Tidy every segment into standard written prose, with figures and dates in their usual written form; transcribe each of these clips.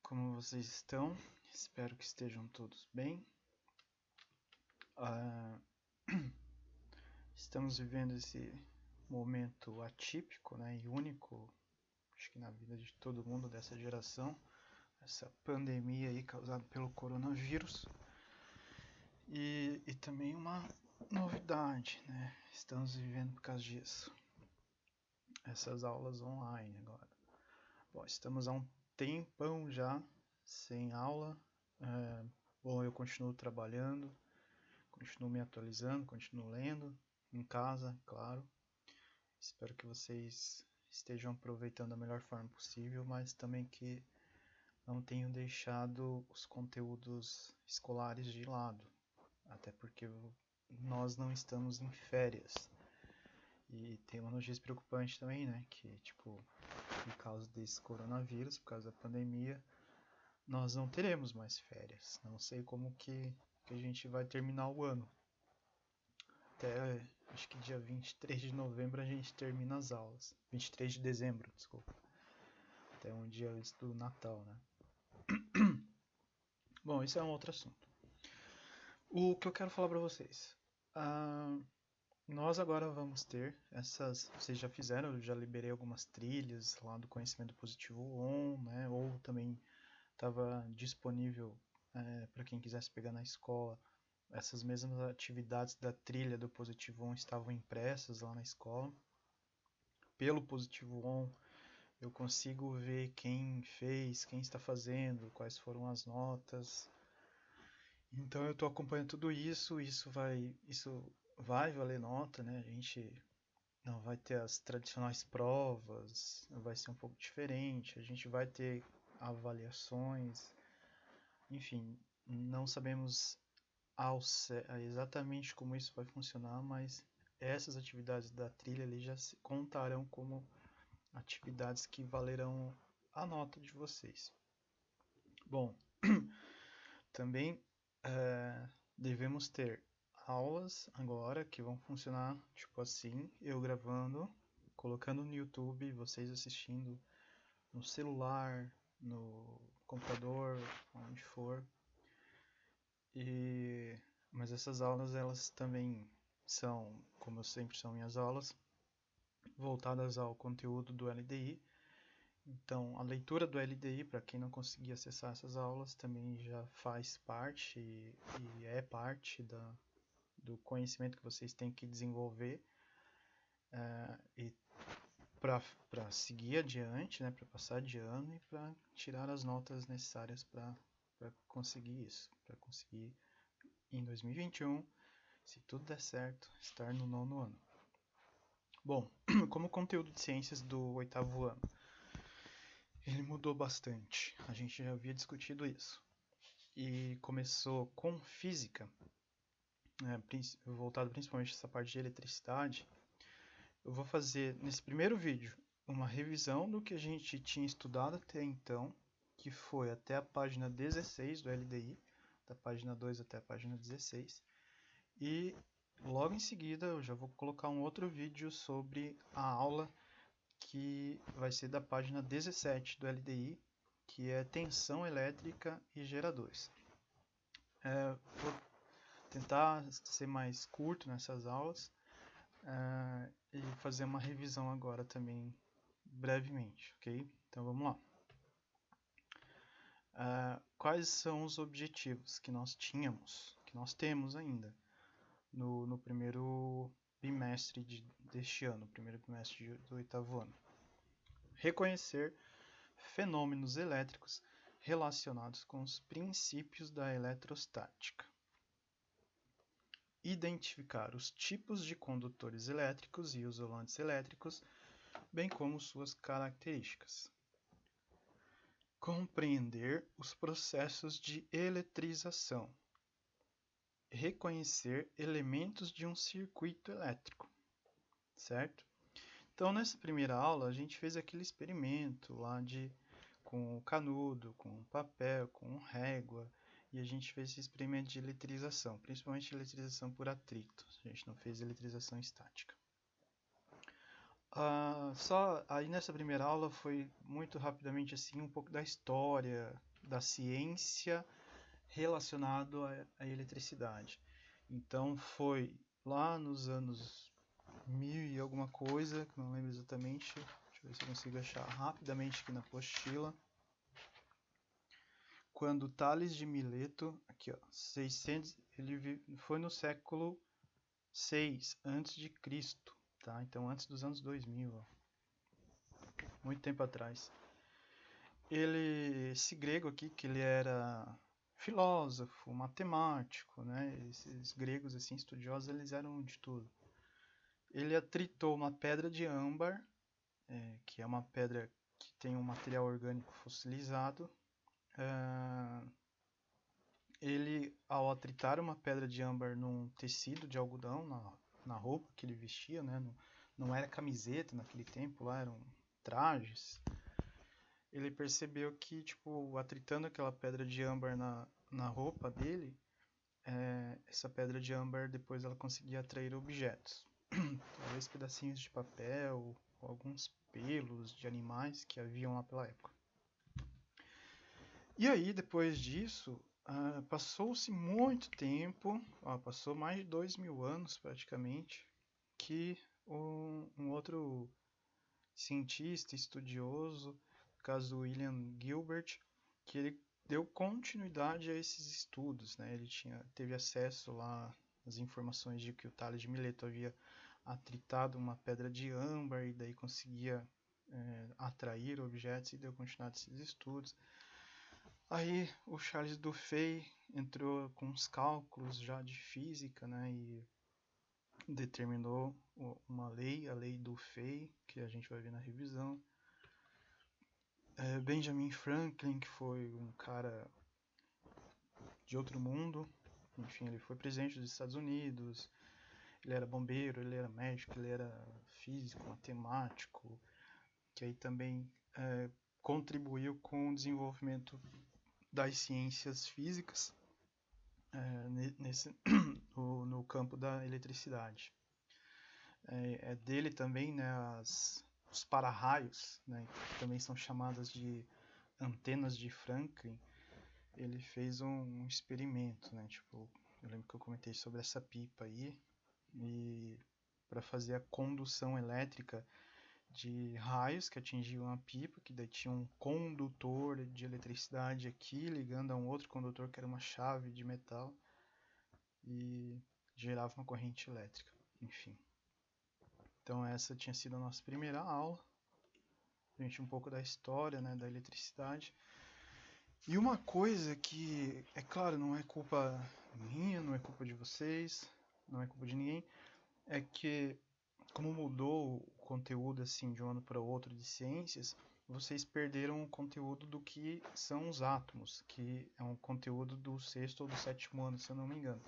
Como vocês estão? Espero que estejam todos bem. Ah, Estamos vivendo esse momento atípico, né, e único, acho que na vida de todo mundo dessa geração, essa pandemia aí causada pelo coronavírus. E também uma novidade, né? Estamos vivendo por causa disso. Essas aulas online agora. Bom, estamos há um tempão já sem aula. Bom, eu continuo trabalhando, continuo me atualizando, continuo lendo em casa, claro. Espero que vocês estejam aproveitando da melhor forma possível, mas também que não tenham deixado os conteúdos escolares de lado, até porque nós não estamos em férias. E tem uma notícia preocupante também, né, que tipo, por causa desse coronavírus, por causa da pandemia, nós não teremos mais férias. Não sei como que a gente vai terminar o ano. Até acho que dia 23 de novembro a gente termina as aulas. 23 de dezembro, desculpa. Até um dia antes do Natal, né? Bom, isso é um outro assunto. O que eu quero falar para vocês. Ah, Nós agora vamos ter essas. Vocês já fizeram, eu já liberei algumas trilhas lá do Conhecimento Positivo On, né? Ou também estava disponível para quem quisesse pegar na escola. Essas mesmas atividades da trilha do Positivo On estavam impressas lá na escola. Pelo Positivo On, eu consigo ver quem fez, quem está fazendo, quais foram as notas. Então eu estou acompanhando tudo isso, isso vai valer nota, né? A gente não vai ter as tradicionais provas, vai ser um pouco diferente, a gente vai ter avaliações, enfim, não sabemos exatamente como isso vai funcionar, mas essas atividades da trilha ali já contarão como atividades que valerão a nota de vocês. Bom, também devemos ter aulas agora que vão funcionar tipo assim, eu gravando, colocando no YouTube, vocês assistindo no celular, no computador, onde for. E mas essas aulas elas também são, como sempre são minhas aulas, voltadas ao conteúdo do LDI. Então, a leitura do LDI, para quem não conseguir acessar essas aulas, também já faz parte e é parte do conhecimento que vocês têm que desenvolver e para seguir adiante, né, para passar de ano e para tirar as notas necessárias para conseguir isso, para conseguir em 2021, se tudo der certo, estar no nono ano. Bom, como conteúdo de ciências do oitavo ano, ele mudou bastante. A gente já havia discutido isso. E começou com física, né, voltado principalmente essa parte de eletricidade. Eu vou fazer nesse primeiro vídeo uma revisão do que a gente tinha estudado até então, que foi até a página 16 do LDI, da página 2 até a página 16. E logo em seguida eu já vou colocar um outro vídeo sobre a aula que vai ser da página 17 do LDI, que é tensão elétrica e geradores. Vou tentar ser mais curto nessas aulas e fazer uma revisão agora também brevemente, ok? Então vamos lá. Quais são os objetivos que nós tínhamos, que nós temos ainda no primeiro bimestre deste ano, primeiro bimestre do oitavo ano? Reconhecer fenômenos elétricos relacionados com os princípios da eletrostática. Identificar os tipos de condutores elétricos e isolantes elétricos, bem como suas características. Compreender os processos de eletrização. Reconhecer elementos de um circuito elétrico, certo? Então, nessa primeira aula, a gente fez aquele experimento lá com o canudo, com o papel, com régua, e a gente fez esse experimento de eletrização, principalmente eletrização por atrito. A gente não fez eletrização estática. Só aí nessa primeira aula foi muito rapidamente assim um pouco da história da ciência relacionado à eletricidade. Então foi lá nos anos 1000 e alguma coisa, que não lembro exatamente. Deixa eu ver se eu consigo achar rapidamente aqui na apostila. Quando Tales de Mileto, aqui ó, 600, foi no século 6 antes de Cristo, tá? Então antes dos anos 2000, ó, muito tempo atrás. Esse grego aqui, que ele era filósofo, matemático, né? Esses gregos assim estudiosos, eles eram de tudo. Ele atritou uma pedra de âmbar, que é uma pedra que tem um material orgânico fossilizado. Ele, ao atritar uma pedra de âmbar num tecido de algodão, na roupa que ele vestia, né? Não era camiseta naquele tempo, lá eram trajes. Ele percebeu que, tipo, atritando aquela pedra de âmbar na roupa dele, essa pedra de âmbar depois ela conseguia atrair objetos. Talvez pedacinhos de papel, ou alguns pelos de animais que haviam lá pela época. E aí, depois disso, passou-se muito tempo, passou mais de 2000 anos praticamente, que um outro cientista, estudioso, no caso William Gilbert, que ele deu continuidade a esses estudos, né? Ele teve acesso lá às informações de que o Tales de Mileto havia atritado uma pedra de âmbar e daí conseguia atrair objetos e deu continuidade a esses estudos. Aí o Charles Duffy entrou com os cálculos já de física, né, e determinou uma lei, a lei Duffy, que a gente vai ver na revisão. Benjamin Franklin, que foi um cara de outro mundo, enfim, ele foi presidente dos Estados Unidos, ele era bombeiro, ele era médico, ele era físico, matemático, que aí também contribuiu com o desenvolvimento das ciências físicas no campo da eletricidade. É dele também, né, os para-raios, né, que também são chamadas de antenas de Franklin. Ele fez um experimento, né, tipo, eu lembro que eu comentei sobre essa pipa aí, e para fazer a condução elétrica de raios que atingiam a pipa, que daí tinha um condutor de eletricidade aqui ligando a um outro condutor que era uma chave de metal e gerava uma corrente elétrica, enfim. Então essa tinha sido a nossa primeira aula, gente, um pouco da história, né, da eletricidade. E uma coisa que, é claro, não é culpa minha, não é culpa de vocês, não é culpa de ninguém, é que como mudou o conteúdo assim de um ano para o outro de ciências, vocês perderam o conteúdo do que são os átomos, que é um conteúdo do sexto ou do sétimo ano, se eu não me engano.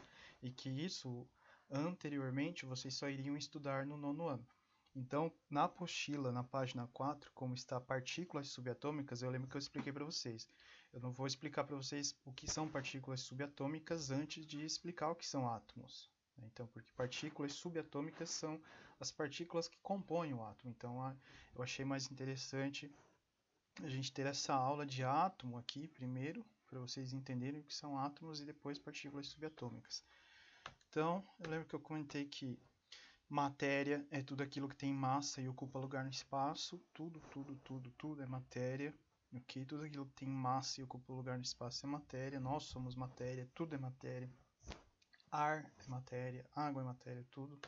E que isso, anteriormente, vocês só iriam estudar no nono ano. Então, na apostila, na página 4, como está partículas subatômicas, eu lembro que eu expliquei para vocês. Eu não vou explicar para vocês o que são partículas subatômicas antes de explicar o que são átomos. Então, porque partículas subatômicas são as partículas que compõem o átomo. Então, eu achei mais interessante a gente ter essa aula de átomo aqui primeiro, para vocês entenderem o que são átomos e depois partículas subatômicas. Então, eu lembro que eu comentei que matéria é tudo aquilo que tem massa e ocupa lugar no espaço. Tudo é matéria. Ok? Tudo aquilo que tem massa e ocupa lugar no espaço é matéria. Nós somos matéria, tudo é matéria. Ar é matéria, água é matéria, tudo.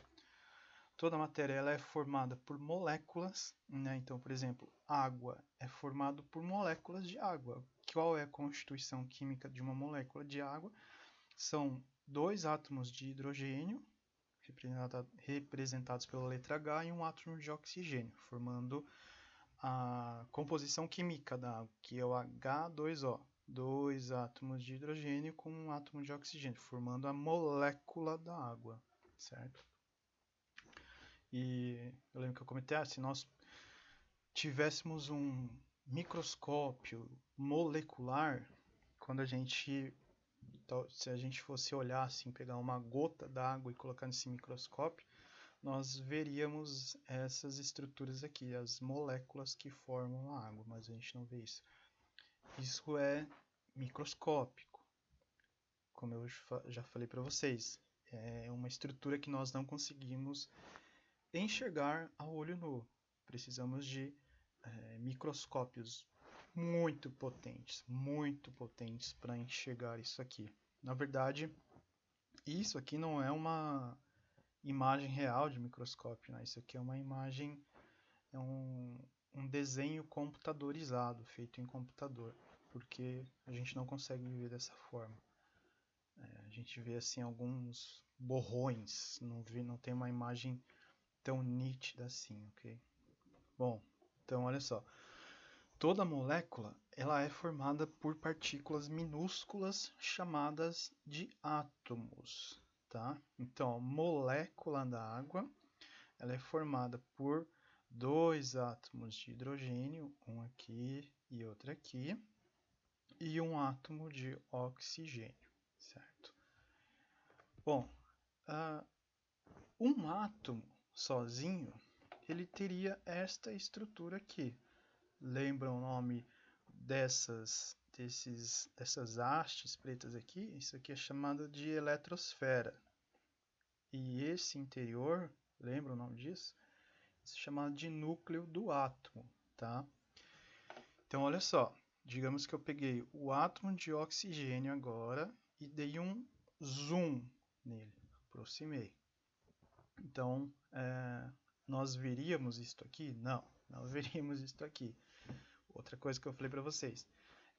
Toda a matéria ela é formada por moléculas, né? Então, por exemplo, água é formado por moléculas de água. Qual é a constituição química de uma molécula de água? São dois átomos de hidrogênio, representados pela letra H, e um átomo de oxigênio, formando a composição química da água, que é o H2O. Dois átomos de hidrogênio com um átomo de oxigênio, formando a molécula da água, certo? E eu lembro que eu comentei, se nós tivéssemos um microscópio molecular, quando se a gente fosse olhar assim, pegar uma gota d'água e colocar nesse microscópio, nós veríamos essas estruturas aqui, as moléculas que formam a água, mas a gente não vê isso. Isso é microscópico, como eu já falei para vocês. É uma estrutura que nós não conseguimos enxergar a olho nu. Precisamos de microscópios muito potentes para enxergar isso aqui. Na verdade, isso aqui não é uma imagem real de microscópio, né? Isso aqui é uma imagem, é um desenho computadorizado, feito em computador, porque a gente não consegue ver dessa forma. A gente vê assim alguns borrões, não tem uma imagem tão nítida assim, ok? Bom, então olha só. Toda molécula ela é formada por partículas minúsculas chamadas de átomos, tá? Então, a molécula da água ela é formada por dois átomos de hidrogênio, um aqui e outro aqui, e um átomo de oxigênio, certo? Bom, uh, um átomo sozinho ele teria esta estrutura aqui. Lembra o nome dessas hastes pretas aqui? Isso aqui é chamado de eletrosfera. E esse interior, lembra o nome disso? Isso é chamado de núcleo do átomo, tá? Então, olha só. Digamos que eu peguei o átomo de oxigênio agora e dei um zoom nele. Aproximei. Então, nós veríamos isto aqui? Não veríamos isto aqui. Outra coisa que eu falei para vocês.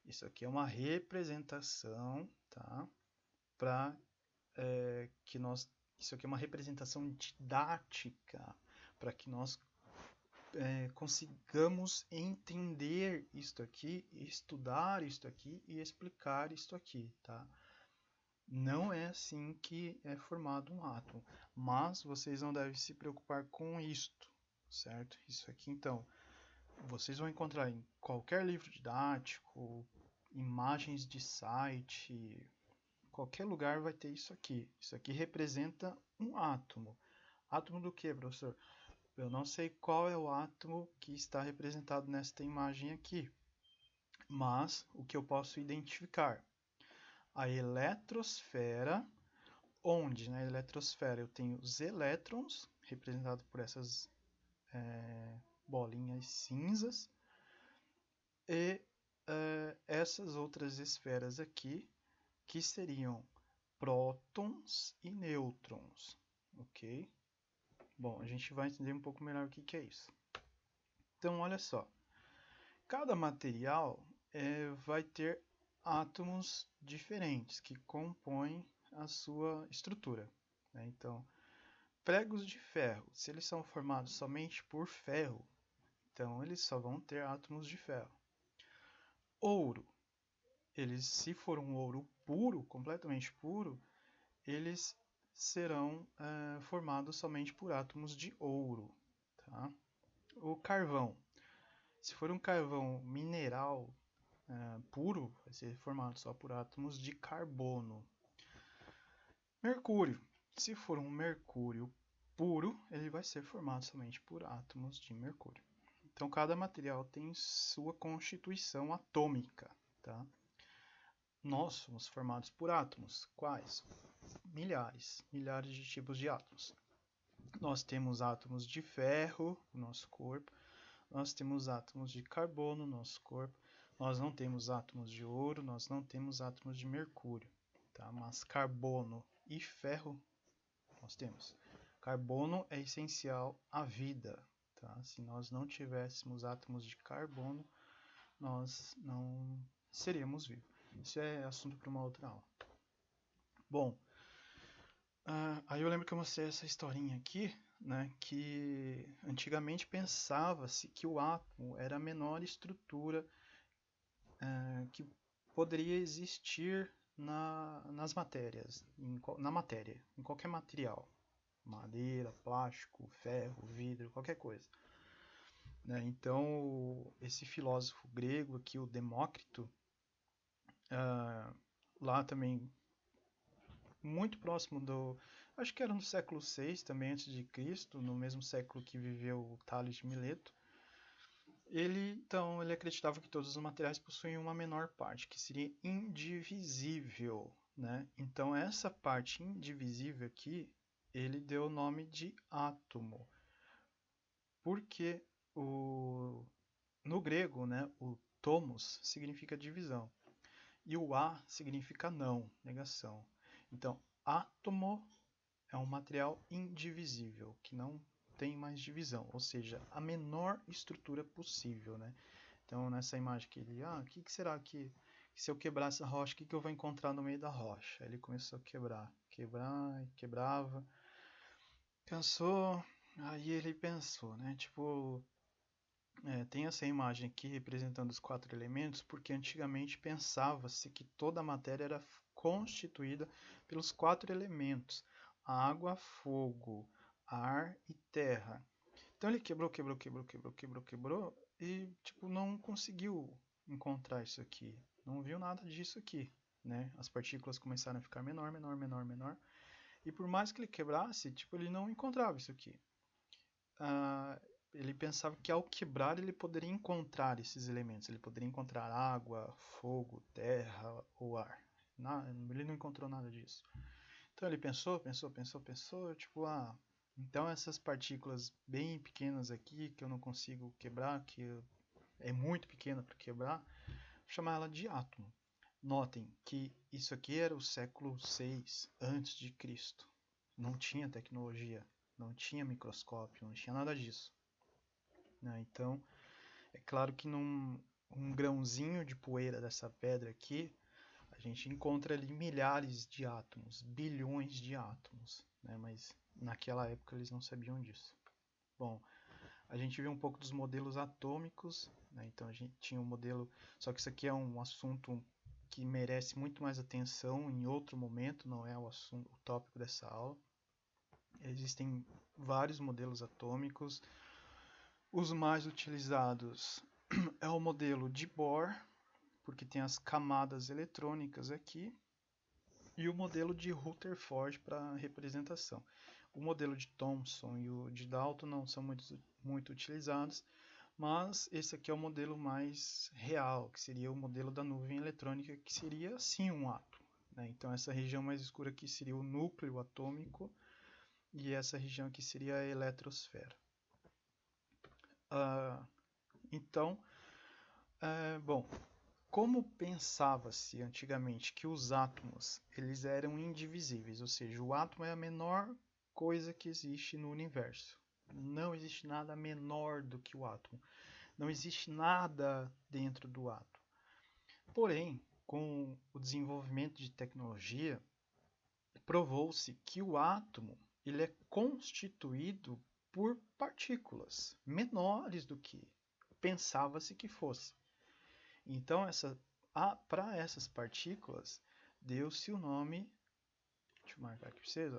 Isso aqui é uma representação, tá? Isso aqui é uma representação didática para que nós consigamos entender isto aqui, estudar isto aqui e explicar isto aqui, tá? Não é assim que é formado um átomo, mas vocês não devem se preocupar com isto, certo? Isso aqui, então, vocês vão encontrar em qualquer livro didático, imagens de site, qualquer lugar vai ter isso aqui. Isso aqui representa um átomo. Átomo do que, professor? Eu não sei qual é o átomo que está representado nesta imagem aqui, mas o que eu posso identificar? A eletrosfera, onde na eletrosfera eu tenho os elétrons, representados por essas bolinhas cinzas, e essas outras esferas aqui, que seriam prótons e nêutrons, ok? Bom, a gente vai entender um pouco melhor o que é isso. Então, olha só. Cada material vai ter átomos diferentes que compõem a sua estrutura, né? Então, pregos de ferro, se eles são formados somente por ferro, então eles só vão ter átomos de ferro. Ouro, se for um ouro puro, completamente puro, eles serão formados somente por átomos de ouro, tá? O carvão, se for um carvão mineral puro, vai ser formado só por átomos de carbono. Mercúrio, se for um mercúrio puro, ele vai ser formado somente por átomos de mercúrio. Então, cada material tem sua constituição atômica, tá? Nós somos formados por átomos. Quais? Milhares de tipos de átomos. Nós temos átomos de ferro no nosso corpo, nós temos átomos de carbono no nosso corpo, nós não temos átomos de ouro, nós não temos átomos de mercúrio, tá? Mas carbono e ferro nós temos. Carbono é essencial à vida, tá? Se nós não tivéssemos átomos de carbono, nós não seríamos vivos. Isso é assunto para uma outra aula. Bom, aí eu lembro que eu mostrei essa historinha aqui, né, que antigamente pensava-se que o átomo era a menor estrutura que poderia existir nas matérias, na matéria, em qualquer material, madeira, plástico, ferro, vidro, qualquer coisa. Né? Então, esse filósofo grego aqui, o Demócrito, lá também muito próximo acho que era no século VI, também antes de Cristo, no mesmo século que viveu o Tales de Mileto. Ele acreditava que todos os materiais possuíam uma menor parte, que seria indivisível, né? Então essa parte indivisível aqui, ele deu o nome de átomo, porque no grego, né, o tomos significa divisão e o a significa não, negação. Então, átomo é um material indivisível, que não tem mais divisão, ou seja, a menor estrutura possível, né? Então, nessa imagem que ele, o que será que se eu quebrar essa rocha, o que eu vou encontrar no meio da rocha? Aí ele começou a quebrar, quebrar, quebrava, cansou, aí ele pensou, né? Tipo, tem essa imagem aqui representando os 4 elementos, porque antigamente pensava-se que toda a matéria era constituída pelos 4 elementos: água, fogo, ar e terra. Então ele quebrou, quebrou, quebrou, quebrou, quebrou, quebrou e tipo não conseguiu encontrar isso aqui. Não viu nada disso aqui, né? As partículas começaram a ficar menor, menor, menor, menor. E por mais que ele quebrasse, tipo, ele não encontrava isso aqui. Ele pensava que ao quebrar ele poderia encontrar esses elementos. Ele poderia encontrar água, fogo, terra ou ar. Ele não encontrou nada disso. Então ele pensou, pensou, pensou, pensou, tipo, então essas partículas bem pequenas aqui que eu não consigo quebrar, que é muito pequena para quebrar, vou chamar ela de átomo. Notem que isso aqui era o século VI antes de Cristo. Não tinha tecnologia, não tinha microscópio, não tinha nada disso. Né? Então, é claro que num um grãozinho de poeira dessa pedra aqui, a gente encontra ali milhares de átomos, bilhões de átomos, né? Mas naquela época eles não sabiam disso. Bom, a gente viu um pouco dos modelos atômicos, né? Então a gente tinha um modelo, só que isso aqui é um assunto que merece muito mais atenção em outro momento, não é o tópico dessa aula. Existem vários modelos atômicos. Os mais utilizados é o modelo de Bohr, porque tem as camadas eletrônicas aqui, e o modelo de Rutherford para representação. O modelo de Thomson e o de Dalton não são muito utilizados, mas esse aqui é o modelo mais real, que seria o modelo da nuvem eletrônica, que seria sim um átomo. Né? Então essa região mais escura aqui seria o núcleo atômico, e essa região aqui seria a eletrosfera. Então, bom, como pensava-se antigamente que os átomos eles eram indivisíveis, ou seja, o átomo é a menor coisa que existe no universo. Não existe nada menor do que o átomo. Não existe nada dentro do átomo. Porém, com o desenvolvimento de tecnologia, provou-se que o átomo ele é constituído por partículas menores do que pensava-se que fosse. Então, para essas partículas, deu-se o nome. Deixa eu marcar aqui para vocês.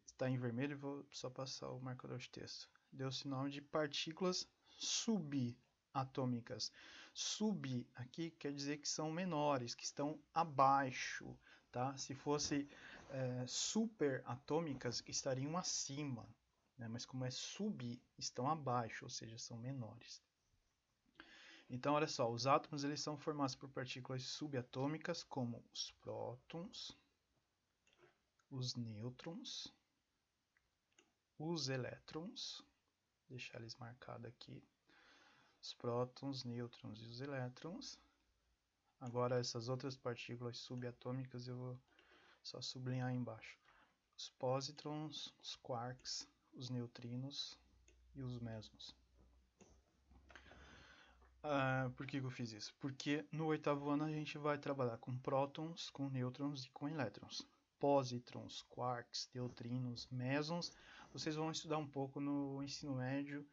Está em vermelho, vou só passar o marcador de texto. Deu-se o nome de partículas subatômicas. Sub aqui quer dizer que são menores, que estão abaixo. Tá? Se fosse superatômicas, estariam acima. Né? Mas como é sub, estão abaixo, ou seja, são menores. Então, olha só, os átomos eles são formados por partículas subatômicas, como os prótons, os nêutrons, os elétrons, vou deixar eles marcados aqui, os prótons, nêutrons e os elétrons. Agora, essas outras partículas subatômicas eu vou só sublinhar aí embaixo. Os pósitrons, os quarks, os neutrinos e os mesons. Por que eu fiz isso? Porque no 8º ano a gente vai trabalhar com prótons, com nêutrons e com elétrons. Pósitrons, quarks, neutrinos, mesons, vocês vão estudar um pouco no ensino médio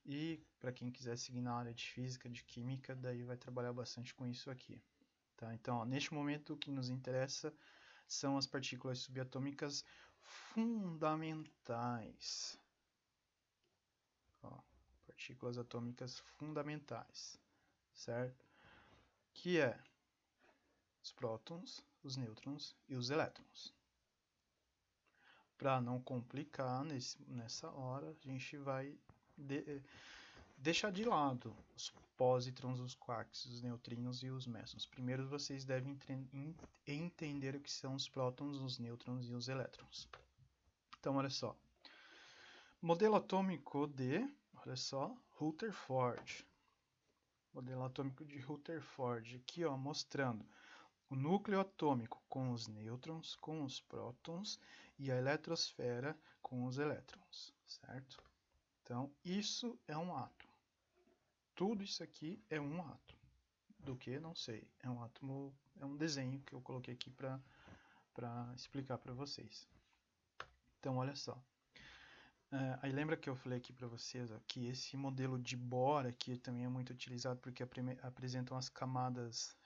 e para quem quiser seguir na área de física, de química, daí vai trabalhar bastante com isso aqui. Tá? Então, neste momento o que nos interessa são as partículas subatômicas fundamentais. Partículas atômicas fundamentais. Certo? Que é os prótons, os nêutrons e os elétrons. Para não complicar nessa hora, a gente vai deixar de lado os pósitrons, os quarks, os neutrinos e os mesons. Primeiro vocês devem entender o que são os prótons, os nêutrons e os elétrons. Então, olha só. Modelo atômico de, olha só, Rutherford. Modelo atômico de Rutherford, aqui ó, mostrando o núcleo atômico com os nêutrons, com os prótons e a eletrosfera com os elétrons, certo? Então, isso é um átomo. Tudo isso aqui é um átomo. Do que? Não sei. É um átomo, é um desenho que eu coloquei aqui para explicar para vocês. Então, olha só. Aí lembra que eu falei aqui para vocês ó, que esse modelo de Bohr aqui também é muito utilizado porque apresentam as camadas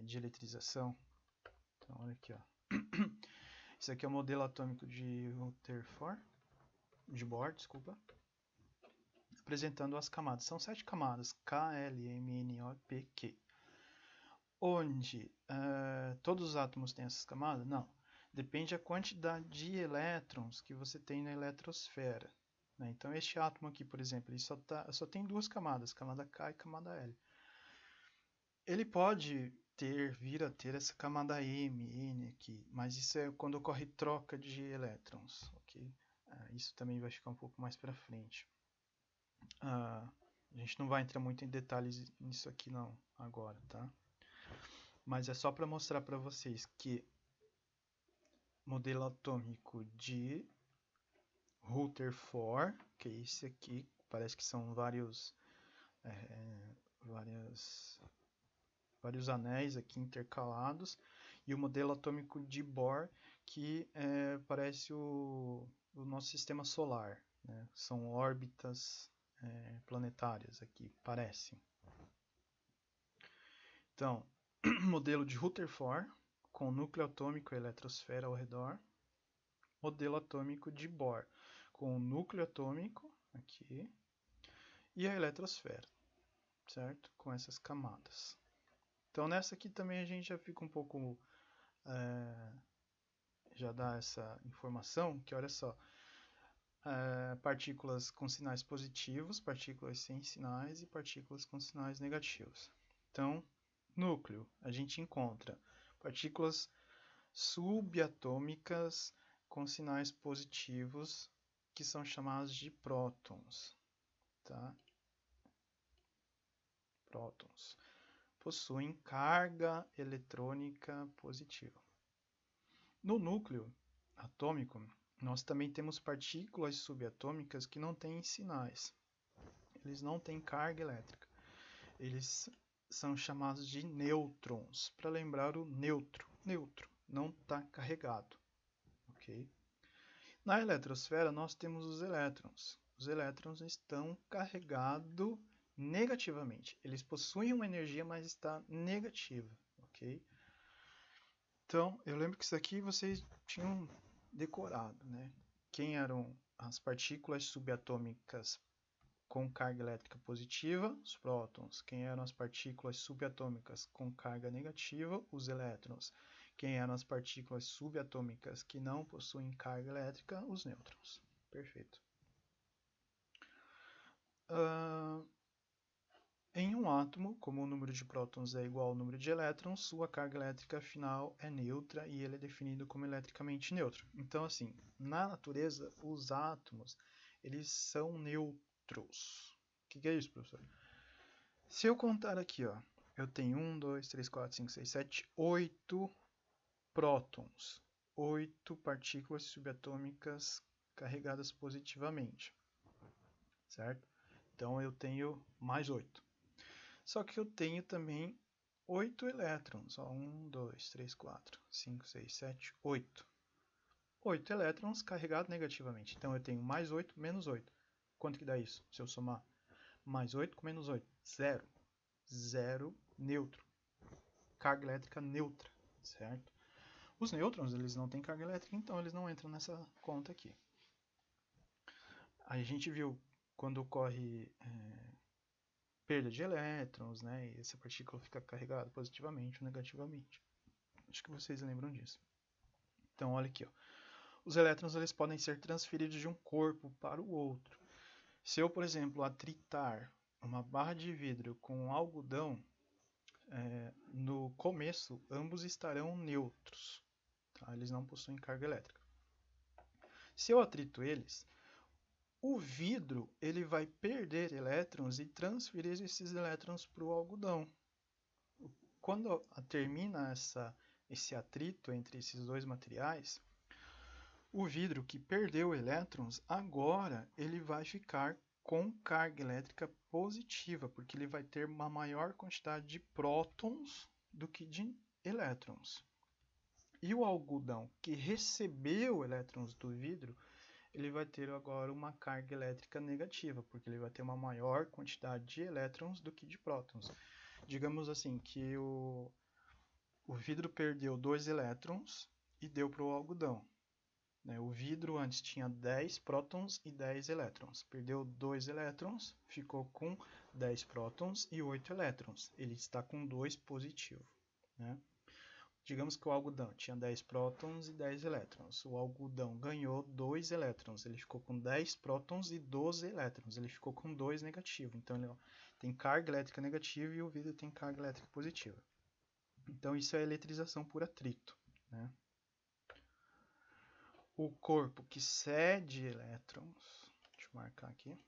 de eletrização. Então, olha aqui, ó. Esse aqui é o modelo atômico de Rutherford, de Bohr, desculpa, apresentando as camadas. São 7 camadas, K, L, M, N, O, P, Q. Onde todos os átomos têm essas camadas? Não. Depende da quantidade de elétrons que você tem na eletrosfera. Né? Então, este átomo aqui, por exemplo, ele só tem 2 camadas, camada K e camada L. Ele pode vir a ter essa camada M, N aqui, mas isso é quando ocorre troca de elétrons, ok? Isso também vai ficar um pouco mais para frente. A gente não vai entrar muito em detalhes nisso aqui não agora, tá? Mas é só para mostrar para vocês que modelo atômico de Rutherford, que é esse aqui, parece que são vários anéis aqui intercalados, e o modelo atômico de Bohr, que parece o nosso sistema solar, né? São órbitas planetárias aqui, parecem. Então, modelo de Rutherford, com núcleo atômico e eletrosfera ao redor. Modelo atômico de Bohr, com o núcleo atômico aqui e a eletrosfera, certo? Com essas camadas. Então, nessa aqui também a gente já fica um pouco... já dá essa informação, que olha só, partículas com sinais positivos, partículas sem sinais e partículas com sinais negativos. Então, núcleo, a gente encontra partículas subatômicas com sinais positivos, que são chamadas de prótons. Tá? Prótons possuem carga eletrônica positiva. No núcleo atômico, nós também temos partículas subatômicas que não têm sinais. Eles não têm carga elétrica. Eles são chamados de nêutrons. Para lembrar o neutro. Neutro, não está carregado. Okay? Na eletrosfera, nós temos os elétrons. Os elétrons estão carregados negativamente. Eles possuem uma energia, mas está negativa. Ok? Então, eu lembro que isso aqui vocês tinham decorado, né? Quem eram as partículas subatômicas com carga elétrica positiva? Os prótons. Quem eram as partículas subatômicas com carga negativa? Os elétrons. Quem eram as partículas subatômicas que não possuem carga elétrica? Os nêutrons. Perfeito. Em um átomo, como o número de prótons é igual ao número de elétrons, sua carga elétrica final é neutra e ele é definido como eletricamente neutro. Então, assim, na natureza, os átomos, eles são neutros. O que é isso, professor? Se eu contar aqui, ó, eu tenho 1, 2, 3, 4, 5, 6, 7, 8 prótons. 8 partículas subatômicas carregadas positivamente. Certo? Então, eu tenho mais 8. Só que eu tenho também 8 elétrons. 1, 2, 3, 4, 5, 6, 7, 8. 8 elétrons carregados negativamente. Então eu tenho mais 8 menos 8. Quanto que dá isso? Se eu somar mais 8 com menos 8. 0. 0 neutro. Carga elétrica neutra. Certo? Os nêutrons, eles não têm carga elétrica, então eles não entram nessa conta aqui. Aí a gente viu quando ocorre perda de elétrons, né? E essa partícula fica carregada positivamente ou negativamente. Acho que vocês lembram disso. Então, olha aqui, ó. os elétrons eles podem ser transferidos de um corpo para o outro. Se eu, por exemplo, atritar uma barra de vidro com algodão, no começo ambos estarão neutros, tá? Eles não possuem carga elétrica. Se eu atrito eles, o vidro ele vai perder elétrons e transferir esses elétrons para o algodão. Quando termina esse atrito entre esses dois materiais, o vidro que perdeu elétrons, agora ele vai ficar com carga elétrica positiva, porque ele vai ter uma maior quantidade de prótons do que de elétrons. E o algodão que recebeu elétrons do vidro, ele vai ter agora uma carga elétrica negativa, porque ele vai ter uma maior quantidade de elétrons do que de prótons. Digamos assim, que o vidro perdeu 2 elétrons e deu para o algodão. O vidro antes tinha 10 prótons e 10 elétrons. Perdeu 2 elétrons, ficou com 10 prótons e 8 elétrons. Ele está com 2 positivo. Digamos que o algodão tinha 10 prótons e 10 elétrons. O algodão ganhou 2 elétrons. Ele ficou com 10 prótons e 12 elétrons. Ele ficou com 2 negativo. Então ele tem carga elétrica negativa e o vidro tem carga elétrica positiva. Então isso é eletrização por atrito. O corpo que cede elétrons, deixa eu marcar aqui,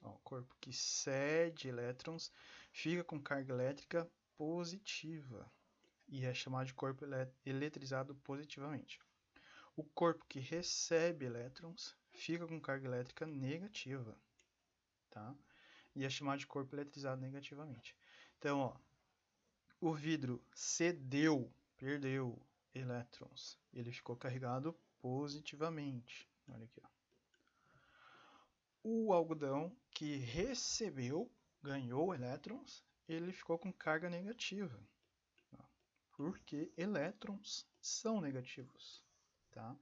o corpo que cede elétrons fica com carga elétrica positiva e é chamado de corpo eletrizado positivamente. O corpo que recebe elétrons fica com carga elétrica negativa, tá? E é chamado de corpo eletrizado negativamente. Então, o vidro perdeu elétrons, ele ficou carregado positivamente. Olha aqui, ó. O algodão que recebeu, ganhou elétrons, ele ficou com carga negativa, porque elétrons são negativos, tá?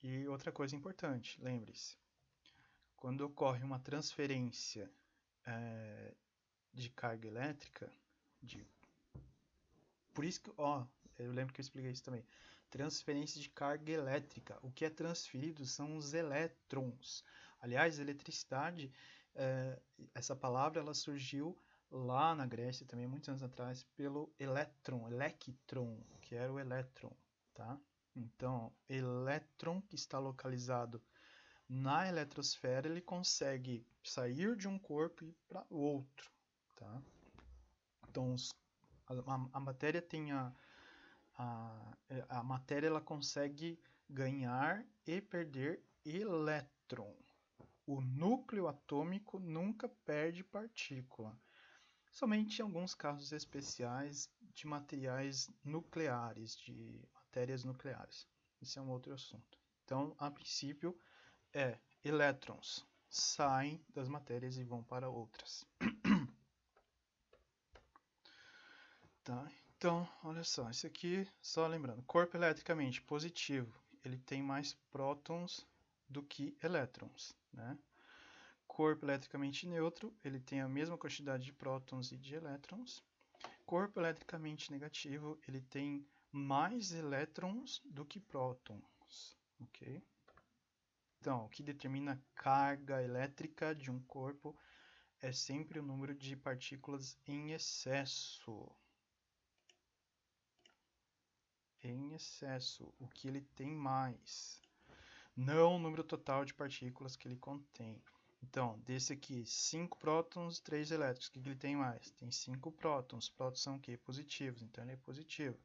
E outra coisa importante, lembre-se, quando ocorre uma transferência de carga elétrica, por isso que, eu lembro que eu expliquei isso também. Transferência de carga elétrica. O que é transferido são os elétrons. Aliás, eletricidade, essa palavra ela surgiu lá na Grécia também, muitos anos atrás, pelo elétron, que era o elétron, tá? Então, elétron que está localizado na eletrosfera, ele consegue sair de um corpo e ir para o outro, tá? Então, a matéria tem a matéria ela consegue ganhar e perder elétron. O núcleo atômico nunca perde partícula. Somente em alguns casos especiais de materiais nucleares, de matérias nucleares. Esse é um outro assunto. Então, a princípio, elétrons saem das matérias e vão para outras. Tá? Então, olha só, esse aqui, só lembrando, corpo eletricamente positivo, ele tem mais prótons do que elétrons, né? Corpo eletricamente neutro, ele tem a mesma quantidade de prótons e de elétrons. Corpo eletricamente negativo, ele tem mais elétrons do que prótons, ok? Então, o que determina a carga elétrica de um corpo é sempre o número de partículas em excesso. Em excesso, o que ele tem mais, não o número total de partículas que ele contém. Então, desse aqui, 5 prótons, 3 elétrons, o que ele tem mais? Tem 5 prótons, prótons são o quê? Positivos, então ele é positivo.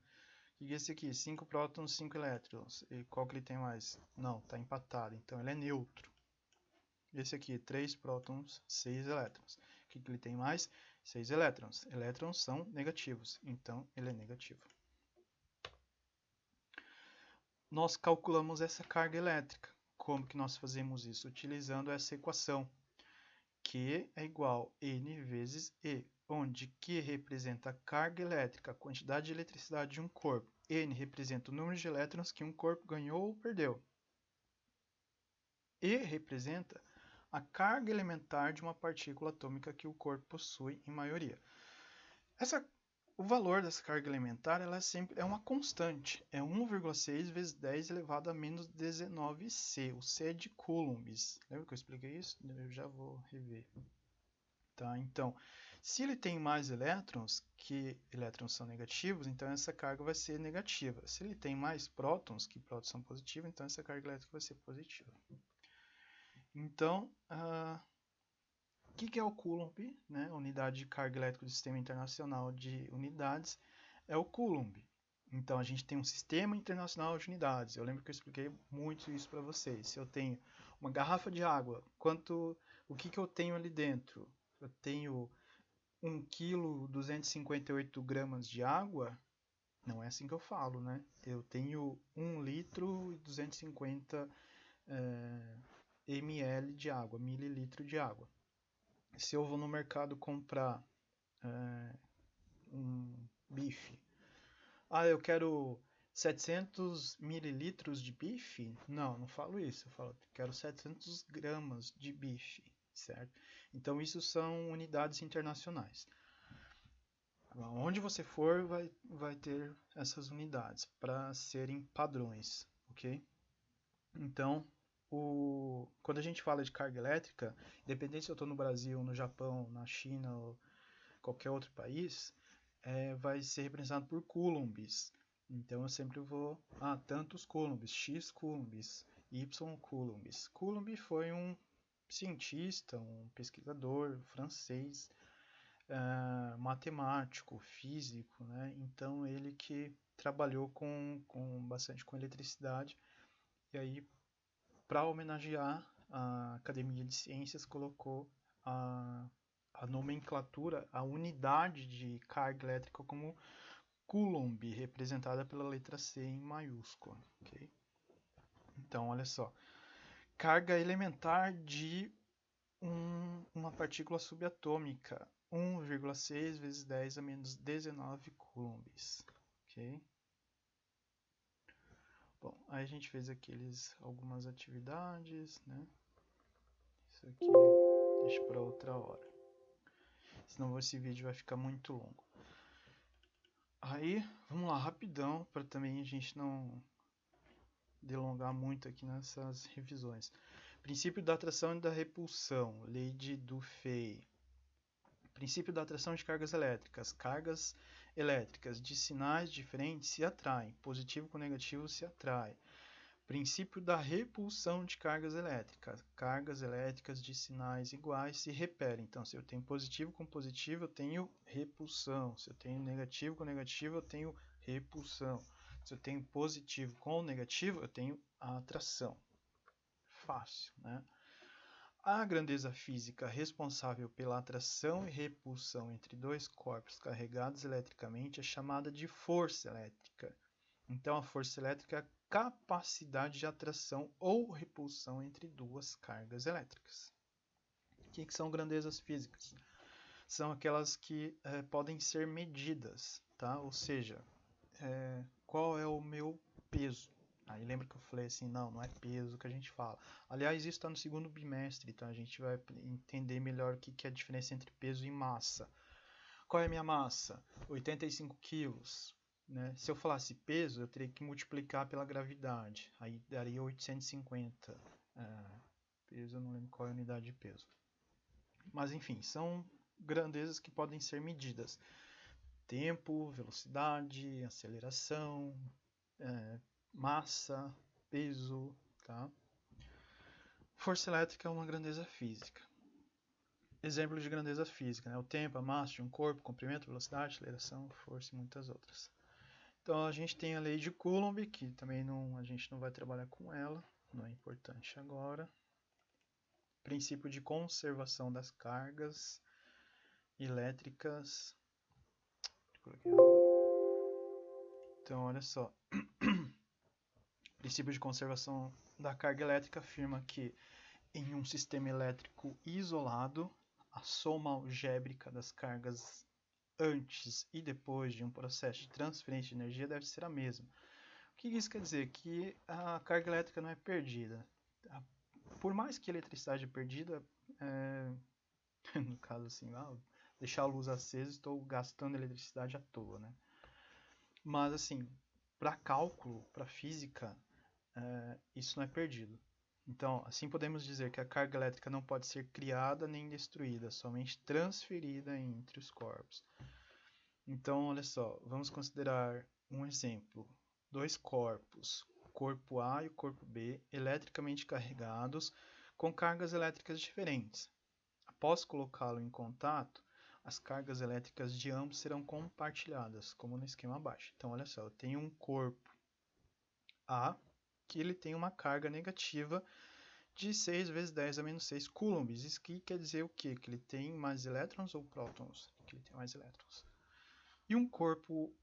E esse aqui, 5 prótons, 5 elétrons, e qual que ele tem mais? Não, está empatado, então ele é neutro. Esse aqui, 3 prótons, 6 elétrons, o que ele tem mais? 6 elétrons, elétrons são negativos, então ele é negativo. Nós calculamos essa carga elétrica. Como que nós fazemos isso? Utilizando essa equação, Q é igual a N vezes E, onde Q representa a carga elétrica, a quantidade de eletricidade de um corpo. N representa o número de elétrons que um corpo ganhou ou perdeu. E representa a carga elementar de uma partícula atômica que o corpo possui em maioria. Essa O valor dessa carga elementar ela é uma constante. É 1,6 vezes 10 elevado a menos 19C. O C é de coulombs. Lembra que eu expliquei isso? Eu já vou rever. Tá? Então, se ele tem mais elétrons, que elétrons são negativos, então essa carga vai ser negativa. Se ele tem mais prótons, que prótons são positivos, então essa carga elétrica vai ser positiva. Então, o que é o Coulomb, né? Unidade de carga elétrica do Sistema Internacional de Unidades é o Coulomb. Então a gente tem um Sistema Internacional de Unidades. Eu lembro que eu expliquei muito isso para vocês. Se eu tenho uma garrafa de água, o que eu tenho ali dentro? Eu tenho 1 kg 258 gramas de água? Não é assim que eu falo, né? Eu tenho 1 litro e 250 ml de água, mililitro de água. Se eu vou no mercado comprar um bife, eu quero 700 mililitros de bife? Não falo isso. Eu falo, quero 700 gramas de bife, certo? Então, isso são unidades internacionais. Onde você for, vai ter essas unidades para serem padrões, ok? Então, quando a gente fala de carga elétrica, independente se eu estou no Brasil, no Japão, na China ou qualquer outro país, vai ser representado por coulombs. Então eu sempre vou, tantos coulombs, x coulombs, y coulombs. Coulomb foi um cientista, um pesquisador francês, matemático, físico, né? Então ele que trabalhou bastante com eletricidade, e aí para homenagear a Academia de Ciências colocou a nomenclatura, a unidade de carga elétrica como Coulomb, representada pela letra C em maiúscula. Okay? Então, olha só. Carga elementar de uma partícula subatômica, 1,6 vezes 10 a menos 19 coulombs. Ok? Bom, aí a gente fez algumas atividades, né? Isso aqui deixa para outra hora. Senão esse vídeo vai ficar muito longo. Aí, vamos lá, rapidão, para também a gente não delongar muito aqui nessas revisões. Princípio da atração e da repulsão, lei de Dufay. Princípio da atração de cargas elétricas. Cargas elétricas de sinais diferentes se atraem. Positivo com negativo se atrai. Princípio da repulsão de cargas elétricas. Cargas elétricas de sinais iguais se repelem. Então, se eu tenho positivo com positivo, eu tenho repulsão. Se eu tenho negativo com negativo, eu tenho repulsão. Se eu tenho positivo com negativo, eu tenho atração. Fácil, né? A grandeza física responsável pela atração e repulsão entre dois corpos carregados eletricamente é chamada de força elétrica. Então, a força elétrica é a capacidade de atração ou repulsão entre duas cargas elétricas. O que são grandezas físicas? São aquelas que podem ser medidas, tá? Ou seja, qual é o meu peso? Aí lembra que eu falei assim, não é peso que a gente fala. Aliás, isso está no segundo bimestre, então a gente vai entender melhor o que é a diferença entre peso e massa. Qual é a minha massa? 85 quilos. Né? Se eu falasse peso, eu teria que multiplicar pela gravidade. Aí daria 850. Peso, eu não lembro qual é a unidade de peso. Mas enfim, são grandezas que podem ser medidas. Tempo, velocidade, aceleração, massa, peso, tá? Força elétrica é uma grandeza física. Exemplo de grandeza física, né? O tempo, a massa de um corpo, comprimento, velocidade, aceleração, força e muitas outras. Então a gente tem a lei de Coulomb, que também a gente não vai trabalhar com ela, não é importante agora. Princípio de conservação das cargas elétricas. Então olha só. Princípio de conservação da carga elétrica afirma que em um sistema elétrico isolado, a soma algébrica das cargas antes e depois de um processo de transferência de energia deve ser a mesma. O que isso quer dizer? Que a carga elétrica não é perdida. Por mais que a eletricidade é perdida, no caso assim, deixar a luz acesa, estou gastando eletricidade à toa, né? Mas assim, para cálculo, para física, isso não é perdido. Então, assim podemos dizer que a carga elétrica não pode ser criada nem destruída, somente transferida entre os corpos. Então, olha só, vamos considerar um exemplo: dois corpos, o corpo A e o corpo B, eletricamente carregados, com cargas elétricas diferentes. Após colocá-lo em contato, as cargas elétricas de ambos serão compartilhadas, como no esquema abaixo. Então, olha só, eu tenho um corpo A que ele tem uma carga negativa de 6 vezes 10 a menos 6 coulombs. Isso aqui quer dizer o quê? Que ele tem mais elétrons ou prótons? Que ele tem mais elétrons. E um corpo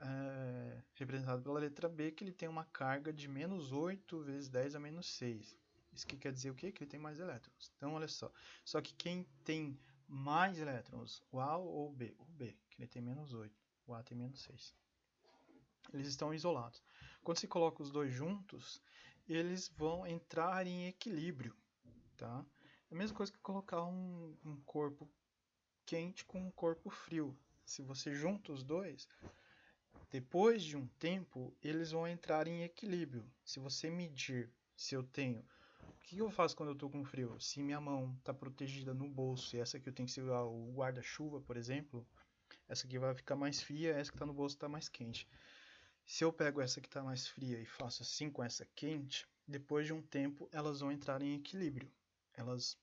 representado pela letra B, que ele tem uma carga de menos 8 vezes 10 a menos 6. Isso que quer dizer o quê? Que ele tem mais elétrons. Então, olha só. Só que quem tem mais elétrons, o A ou o B? O B, que ele tem menos 8. O A tem menos 6. Eles estão isolados. Quando se coloca os dois juntos, eles vão entrar em equilíbrio. Tá? É a mesma coisa que colocar um corpo quente com um corpo frio. Se você junta os dois, depois de um tempo, eles vão entrar em equilíbrio. Se você medir se eu tenho... O que eu faço quando eu estou com frio? Se minha mão está protegida no bolso e essa aqui eu tenho que segurar o guarda-chuva, por exemplo, essa aqui vai ficar mais fria, essa que está no bolso está mais quente. Se eu pego essa que está mais fria e faço assim com essa quente, depois de um tempo elas vão entrar em equilíbrio. Elas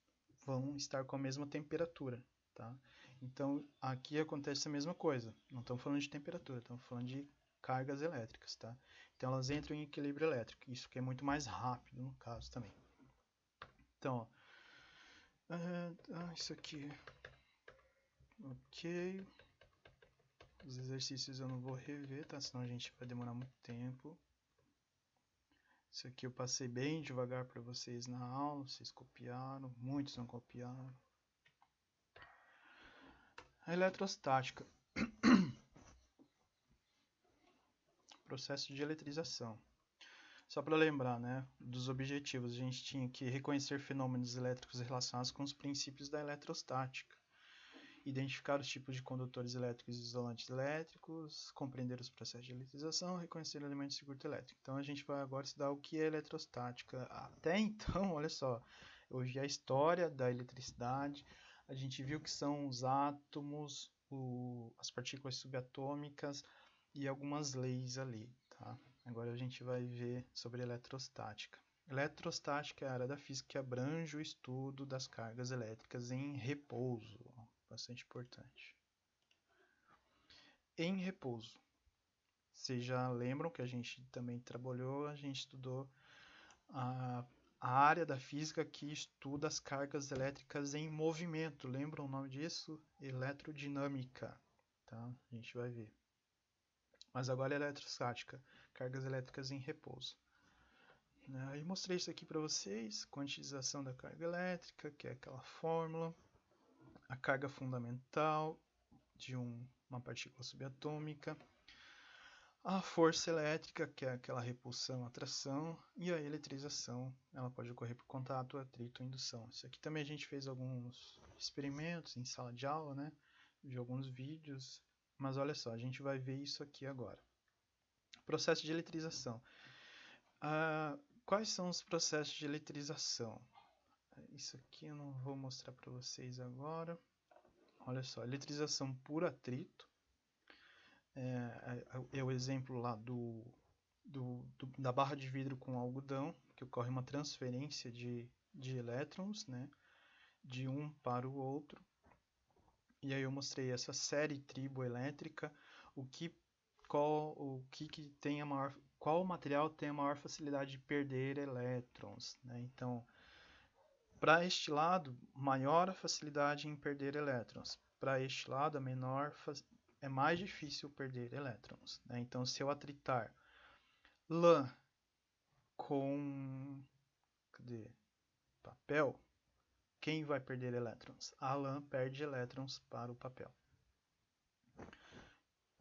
vão estar com a mesma temperatura, tá? Então, aqui acontece a mesma coisa. Não estamos falando de temperatura, estamos falando de cargas elétricas, tá? Então, elas entram em equilíbrio elétrico. Isso que é muito mais rápido, no caso, também. Então, ó, isso aqui. Ok. Os exercícios eu não vou rever, tá? Senão a gente vai demorar muito tempo. Isso aqui eu passei bem devagar para vocês na aula. Vocês copiaram, muitos não copiaram. A eletrostática. Processo de eletrização. Só para lembrar, né, dos objetivos, a gente tinha que reconhecer fenômenos elétricos relacionados com os princípios da eletrostática, identificar os tipos de condutores elétricos e isolantes elétricos, compreender os processos de eletrização, reconhecer elementos de circuito elétrico. Então a gente vai agora estudar o que é eletrostática. Até então, olha só, hoje é a história da eletricidade. A gente viu que são os átomos, as partículas subatômicas e algumas leis ali, tá? Agora a gente vai ver sobre eletrostática. Eletrostática é a área da física que abrange o estudo das cargas elétricas em repouso. Bastante importante. Em repouso. Vocês já lembram que a gente também trabalhou, a gente estudou a área da física que estuda as cargas elétricas em movimento. Lembram o nome disso? Eletrodinâmica. Tá? A gente vai ver. Mas agora é eletrostática, cargas elétricas em repouso. Eu mostrei isso aqui para vocês, quantização da carga elétrica, que é aquela fórmula, a carga fundamental de uma partícula subatômica, a força elétrica, que é aquela repulsão, atração, e a eletrização, ela pode ocorrer por contato, atrito ou indução. Isso aqui também a gente fez alguns experimentos em sala de aula, né? De alguns vídeos, mas olha só, a gente vai ver isso aqui agora. Processo de eletrização. Quais são os processos de eletrização? Isso aqui eu não vou mostrar para vocês agora. Olha só, eletrização por atrito. É o exemplo lá da barra de vidro com algodão, que ocorre uma transferência de elétrons, né, de um para o outro. E aí eu mostrei essa série triboelétrica, qual material tem a maior facilidade de perder elétrons, né? Então, para este lado, maior a facilidade em perder elétrons. Para este lado, é mais difícil perder elétrons, né? Então, se eu atritar lã com papel, quem vai perder elétrons? A lã perde elétrons para o papel.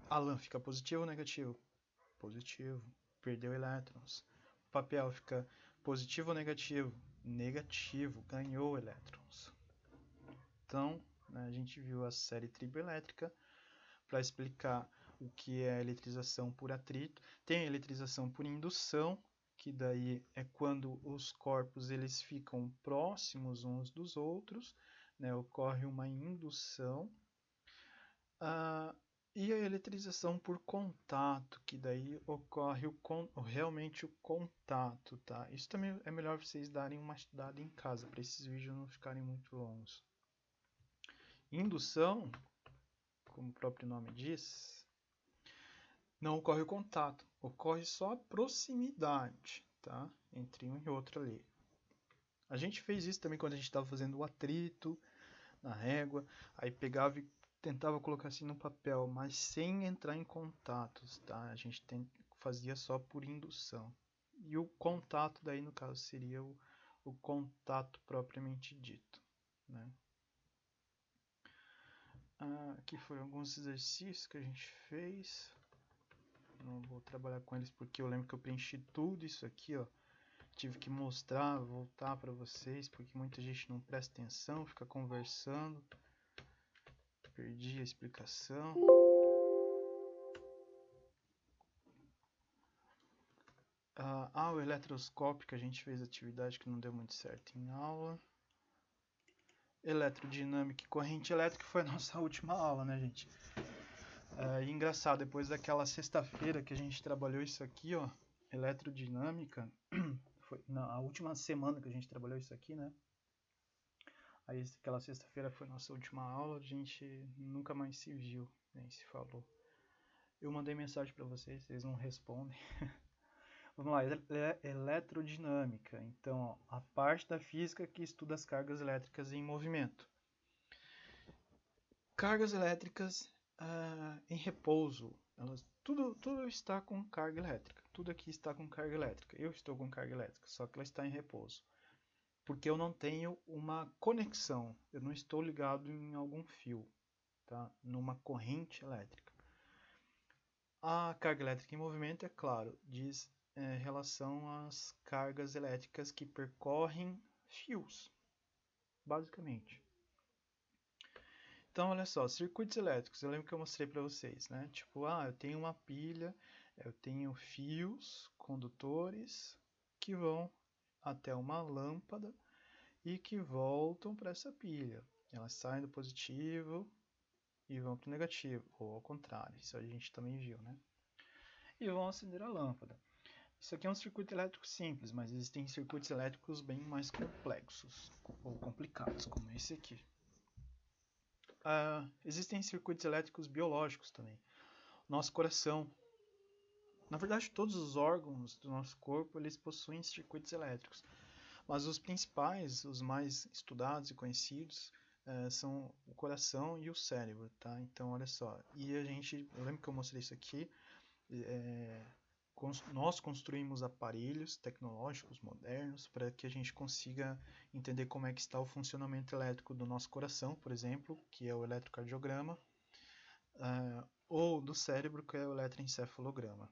A lã fica positivo ou negativo? Positivo, perdeu elétrons. O papel fica positivo ou negativo? Negativo, ganhou elétrons. Então, né? A gente viu a série triboelétrica para explicar o que é a eletrização por atrito. Tem a eletrização por indução, que daí é quando os corpos eles ficam próximos uns dos outros, né? Ocorre uma indução. E a eletrização por contato, que daí ocorre realmente o contato, tá? Isso também é melhor vocês darem uma estudada em casa, para esses vídeos não ficarem muito longos. Indução, como o próprio nome diz, não ocorre o contato, ocorre só a proximidade, tá? Entre um e outro ali. A gente fez isso também quando a gente estava fazendo o atrito na régua, aí pegava e tentava colocar assim no papel, mas sem entrar em contatos, tá? A gente fazia só por indução. E o contato daí, no caso, seria o contato propriamente dito, né? Aqui foram alguns exercícios que a gente fez. Não vou trabalhar com eles porque eu lembro que eu preenchi tudo isso aqui, ó. Tive que mostrar, voltar para vocês, porque muita gente não presta atenção, fica conversando. Perdi a explicação. O eletroscópio, que a gente fez atividade que não deu muito certo em aula. Eletrodinâmica e corrente elétrica foi a nossa última aula, né, gente? Engraçado, depois daquela sexta-feira que a gente trabalhou isso aqui, ó, eletrodinâmica, foi a última semana que a gente trabalhou isso aqui, né? Aí aquela sexta-feira foi nossa última aula, a gente nunca mais se viu, nem se falou. Eu mandei mensagem para vocês, vocês não respondem. Vamos lá, eletrodinâmica. Então, ó, a parte da física que estuda as cargas elétricas em movimento. Cargas elétricas em repouso. Tudo está com carga elétrica. Tudo aqui está com carga elétrica. Eu estou com carga elétrica, só que ela está em repouso. Porque eu não tenho uma conexão. Eu não estou ligado em algum fio, tá? Numa corrente elétrica. A carga elétrica em movimento, é claro, diz relação às cargas elétricas que percorrem fios, basicamente. Então, olha só, circuitos elétricos, eu lembro que eu mostrei para vocês, né? Tipo, eu tenho uma pilha, eu tenho fios condutores que vão até uma lâmpada e que voltam para essa pilha. Elas saem do positivo e vão para o negativo, ou ao contrário, isso a gente também viu, né? E vão acender a lâmpada. Isso aqui é um circuito elétrico simples, mas existem circuitos elétricos bem mais complexos ou complicados, como esse aqui. Existem circuitos elétricos biológicos também. Nosso coração, na verdade, todos os órgãos do nosso corpo eles possuem circuitos elétricos, mas os principais, os mais estudados e conhecidos, são o coração e o cérebro, tá? Então, olha só. E eu lembro que eu mostrei isso aqui. Nós construímos aparelhos tecnológicos modernos para que a gente consiga entender como é que está o funcionamento elétrico do nosso coração, por exemplo, que é o eletrocardiograma, ou do cérebro, que é o eletroencefalograma.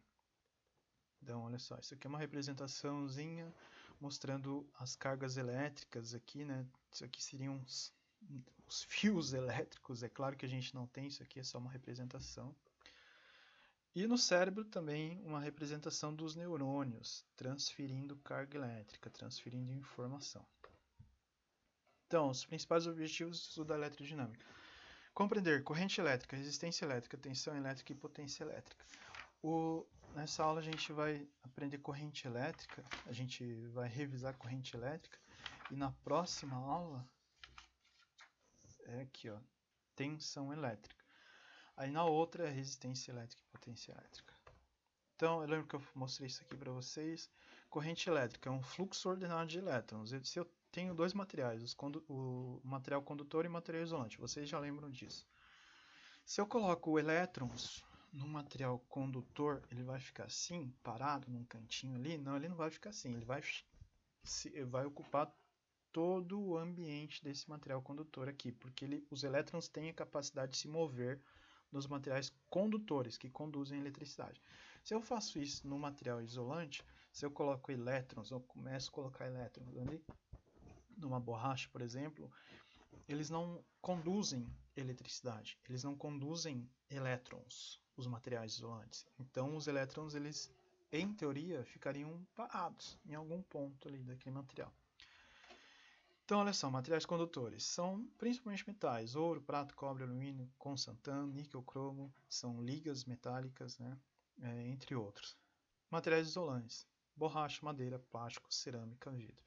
Então, olha só, isso aqui é uma representaçãozinha mostrando as cargas elétricas aqui, né? Isso aqui seriam os fios elétricos. É claro que a gente não tem, isso aqui é só uma representação. E no cérebro também uma representação dos neurônios, transferindo carga elétrica, transferindo informação. Então, os principais objetivos do estudo da eletrodinâmica. Compreender corrente elétrica, resistência elétrica, tensão elétrica e potência elétrica. Nessa aula a gente vai aprender corrente elétrica, a gente vai revisar corrente elétrica, e na próxima aula é aqui, ó, tensão elétrica. Aí na outra é resistência elétrica e potência elétrica. Então, eu lembro que eu mostrei isso aqui para vocês. Corrente elétrica é um fluxo ordenado de elétrons. Se eu tenho dois materiais, o material condutor e o material isolante, vocês já lembram disso. Se eu coloco elétrons no material condutor, ele vai ficar assim, parado num cantinho ali? Não, ele não vai ficar assim. Ele vai ocupar todo o ambiente desse material condutor aqui, porque os elétrons têm a capacidade de se mover nos materiais condutores, que conduzem eletricidade. Se eu faço isso no material isolante, se eu coloco elétrons, eu começo a colocar elétrons ali, numa borracha, por exemplo, eles não conduzem eletricidade, eles não conduzem elétrons, os materiais isolantes. Então, os elétrons, eles, em teoria, ficariam parados em algum ponto ali daquele material. Então, olha só, materiais condutores são principalmente metais: ouro, prata, cobre, alumínio, consantã, níquel, cromo, são ligas metálicas, né? Entre outros. Materiais isolantes: borracha, madeira, plástico, cerâmica, vidro.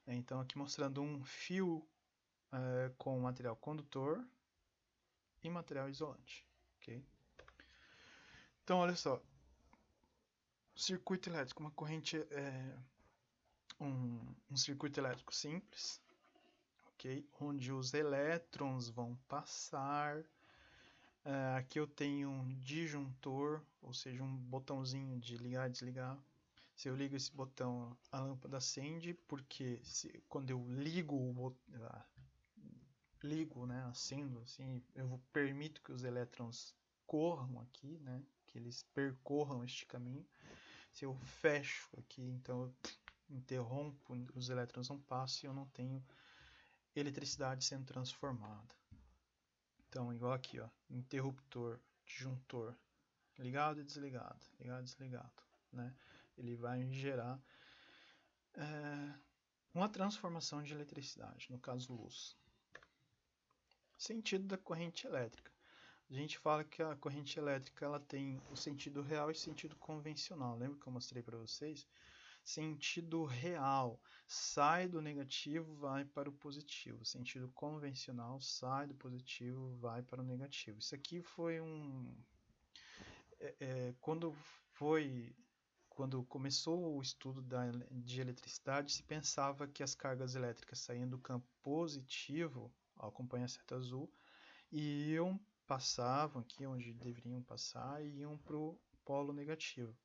Então, aqui mostrando um fio com material condutor e material isolante. Okay? Então, olha só, circuito elétrico, uma corrente, um circuito elétrico simples, okay? Onde os elétrons vão passar. Aqui eu tenho um disjuntor, ou seja, um botãozinho de ligar e desligar. Se eu ligo esse botão, a lâmpada acende, porque quando eu ligo, né, acendo, assim, eu permito que os elétrons corram aqui, né, que eles percorram este caminho. Se eu fecho aqui, então eu interrompo, os elétrons não passam e eu não tenho eletricidade sendo transformada. Então, igual aqui, ó, interruptor, disjuntor, ligado e desligado, né? Ele vai gerar uma transformação de eletricidade, no caso luz. Sentido da corrente elétrica. A gente fala que a corrente elétrica ela tem o sentido real e sentido convencional. Lembra que eu mostrei para vocês? Sentido real, sai do negativo, vai para o positivo. Sentido convencional, sai do positivo, vai para o negativo. Isso aqui foi quando começou o estudo de eletricidade, se pensava que as cargas elétricas saíam do campo positivo, acompanha a seta azul, e passavam aqui onde deveriam passar e iam para o polo negativo.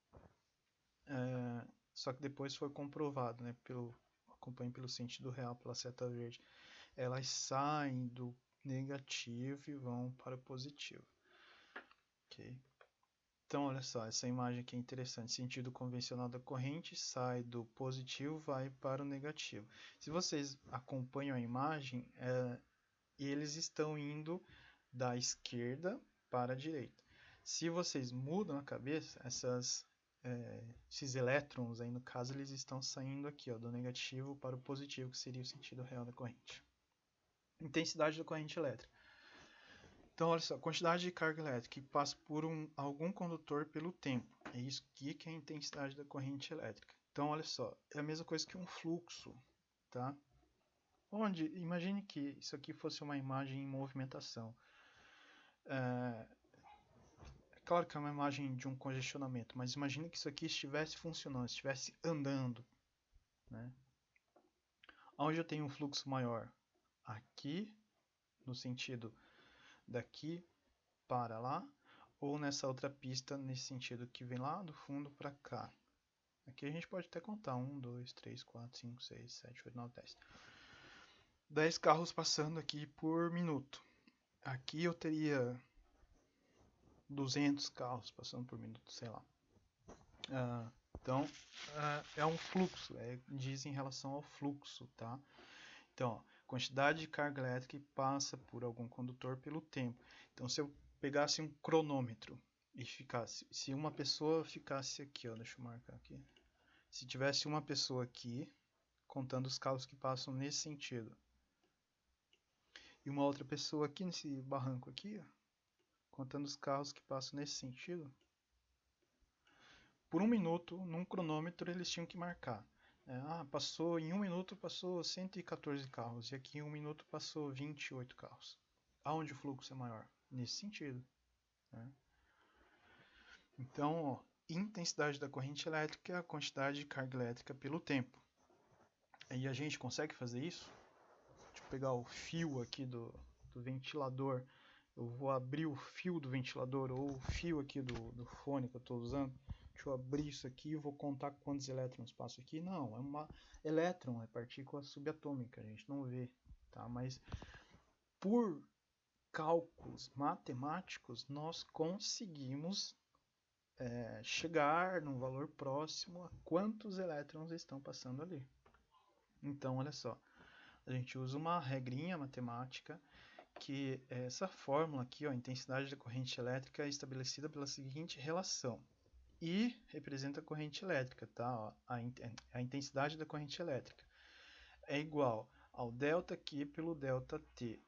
Só que depois foi comprovado, né, acompanhe pelo sentido real, pela seta verde, elas saem do negativo e vão para o positivo. Ok? Então, olha só, essa imagem aqui é interessante. Sentido convencional da corrente, sai do positivo, vai para o negativo. Se vocês acompanham a imagem, eles estão indo da esquerda para a direita. Se vocês mudam a cabeça, esses elétrons aí, no caso, eles estão saindo aqui, ó, do negativo para o positivo, que seria o sentido real da corrente. Intensidade da corrente elétrica. Então, olha só, quantidade de carga elétrica que passa por algum condutor pelo tempo. É isso aqui que é a intensidade da corrente elétrica. Então, olha só, é a mesma coisa que um fluxo, tá? Imagine que isso aqui fosse uma imagem em movimentação. É claro que é uma imagem de um congestionamento, mas imagine que isso aqui estivesse funcionando, estivesse andando, né? Onde eu tenho um fluxo maior? Aqui, no sentido daqui para lá, ou nessa outra pista, nesse sentido que vem lá do fundo para cá. Aqui a gente pode até contar 1, 2, 3, 4, 5, 6, 7, 8, 9, 10. 10 carros passando aqui por minuto. Aqui eu teria 200 carros passando por minuto, sei lá. Então, é um fluxo, diz em relação ao fluxo, tá? Então, ó, quantidade de carga elétrica que passa por algum condutor pelo tempo. Então, se eu pegasse um cronômetro e se uma pessoa ficasse aqui, ó, deixa eu marcar aqui. Se tivesse uma pessoa aqui, contando os carros que passam nesse sentido, e uma outra pessoa aqui nesse barranco aqui, ó, contando os carros que passam nesse sentido, por um minuto, num cronômetro, eles tinham que marcar. Em um minuto passou 114 carros, e aqui em um minuto passou 28 carros. Aonde o fluxo é maior? Nesse sentido. Né? Então, ó, intensidade da corrente elétrica é a quantidade de carga elétrica pelo tempo. E a gente consegue fazer isso? Deixa eu pegar o fio aqui do ventilador. Eu vou abrir o fio do ventilador ou o fio aqui do fone que eu estou usando. Deixa eu abrir isso aqui e vou contar quantos elétrons passam aqui. Não, elétron, é partícula subatômica, a gente não vê, tá? Mas por cálculos matemáticos, nós conseguimos chegar num valor próximo a quantos elétrons estão passando ali. Então, olha só, a gente usa uma regrinha matemática que é essa fórmula aqui, ó, a intensidade da corrente elétrica é estabelecida pela seguinte relação. I representa a corrente elétrica, tá? Ó, a intensidade da corrente elétrica é igual ao ΔQ pelo ΔT,